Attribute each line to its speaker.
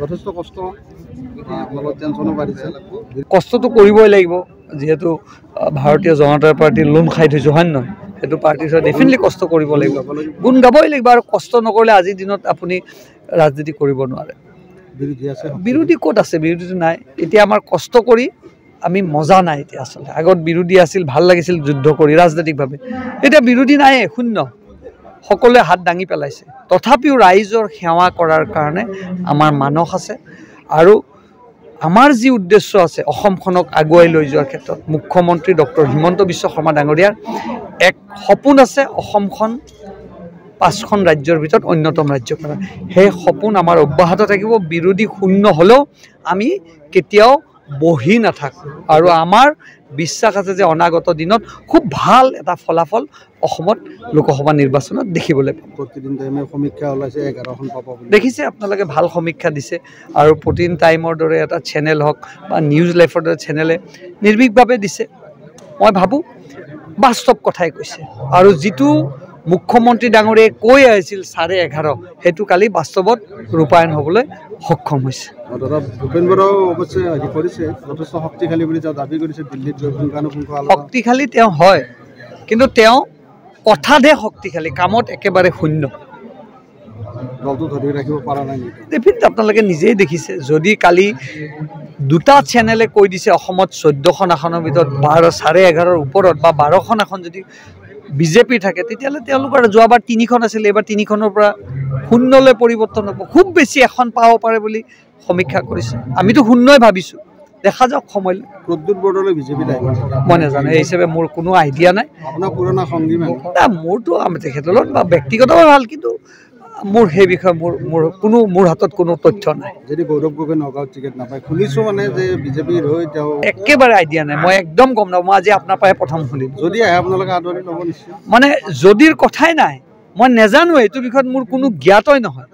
Speaker 1: যথেষ্ট কষ্ট আপোনালোকৰ টেনচনো বাঢ়িছে
Speaker 2: কষ্টটো কৰিবই লাগিব যেহেতু ভাৰতীয় জনতা পাৰ্টি লোন খাই থৈছো হয় নহয় সেইটো পাৰ্টিৰ ডেফিনেটলি কষ্ট কৰিব লাগিব গুণ গাবই লাগিব আৰু কষ্ট নকৰিলে আজিৰ দিনত আপুনি ৰাজনীতি কৰিব নোৱাৰে বিৰোধী ক'ত আছে বিৰোধীটো নাই এতিয়া আমাৰ কষ্ট কৰি আমি মজা নাই এতিয়া আচলতে আগত বিৰোধী আছিল ভাল লাগিছিল যুদ্ধ কৰি ৰাজনৈতিকভাৱে এতিয়া বিৰোধী নাই শূন্য সকলোৱে হাত দাঙি পেলাইছে তথাপিও ৰাইজৰ সেৱা কৰাৰ কাৰণে আমাৰ মানস আছে আৰু আমাৰ যি উদ্দেশ্য আছে অসমখনক আগুৱাই লৈ যোৱাৰ ক্ষেত্ৰত মুখ্যমন্ত্ৰী ডক্টৰ হিমন্ত বিশ্ব শৰ্মা ডাঙৰীয়াৰ এক সপোন আছে অসমখন 5খন ৰাজ্যৰ ভিতৰত অন্যতম ৰাজ্য কৰা সেই সপোন আমাৰ অব্যাহত থাকিব বিৰোধী শূন্য হ'লেও আমি কেতিয়াও বহি নাথাকো আৰু আমাৰ বিশ্বাস আছে যে অনাগত দিনত খুব ভাল এটা ফলাফল অসমত লোকসভা নিৰ্বাচনত দেখিবলৈ পাম
Speaker 1: প্ৰতিদিন টাইমে সমীক্ষা ওলাইছে 11খন পাব
Speaker 2: দেখিছে আপোনালোকে ভাল সমীক্ষা দিছে আৰু প্ৰতিদিন টাইমৰ দৰে এটা চেনেল হওক বা নিউজ লাইফৰ দৰে চেনেলে নিৰ্ভীকভাৱে দিছে মই ভাবোঁ বাস্তৱ কথাই কৈছে আৰু যিটো মুখ্যমন্ত্ৰী ডাঙৰীয়াই কৈ আহিছিল 11:30 সেইটো কালি বাস্তৱত ৰূপায়ণ হ'বলৈ সক্ষম হৈছে
Speaker 1: ভূপেন বৰাও অৱশ্যে হেৰি কৰিছে যথেষ্ট শক্তিশালী বুলি দাবী কৰিছে দিল্লীত
Speaker 2: শক্তিশালী তেওঁ হয় কিন্তু তেওঁ কথাতহে শক্তিশালী কামত একেবাৰে শূন্য
Speaker 1: দলটো ধৰি ৰাখিব পৰা নাই
Speaker 2: ডেফিনেটলি আপোনালোকে নিজেই দেখিছে যদি কালি দুটা চেনেলে কৈ দিছে অসমত 14খন আসনৰ ভিতৰত 11:30 ওপৰত বা 12খন আসন যদি বিজেপি থাকে তেতিয়াহ'লে তেওঁলোকৰ যোৱাবাৰ 3খন আছিল এইবাৰ 3খনৰ পৰা 0লৈ পৰিৱৰ্তন হ'ব খুব বেছি এখন পাব পাৰে বুলি সমীক্ষা কৰিছে আমিতো 0ই ভাবিছোঁ দেখা যাওক সময়
Speaker 1: প্ৰদ্যুৎ বৰদলৈ বিজেপিত আহিব
Speaker 2: মই নাজানো এই হিচাপে মোৰ কোনো আইডিয়া নাই
Speaker 1: আপোনাৰ পুৰণা সংগী
Speaker 2: মোৰতো তেখেতৰ লগত বা ব্যক্তিগতভাৱে ভাল কিন্তু মোৰ সেই বিষয়ে মোৰ হাতত কোনো তথ্য নাই
Speaker 1: যদি গৌৰৱ গগৈ নগাঁৱত টিকেট নাপায় শুনিছোঁ মানে যে বিজেপিৰ হৈ তেওঁ
Speaker 2: একেবাৰে আইডিয়া নাই মই একদম গম নাপাওঁ মই আজি আপোনাৰ পৰাই প্ৰথম শুনিলোঁ
Speaker 1: যদি আহে আপোনালোকে আদৰি ল'ব নিশ্চয়
Speaker 2: মানে যদিৰ কথাই নাই মই নাজানো এইটো বিষয়ত মোৰ কোনো জ্ঞাতই নহয়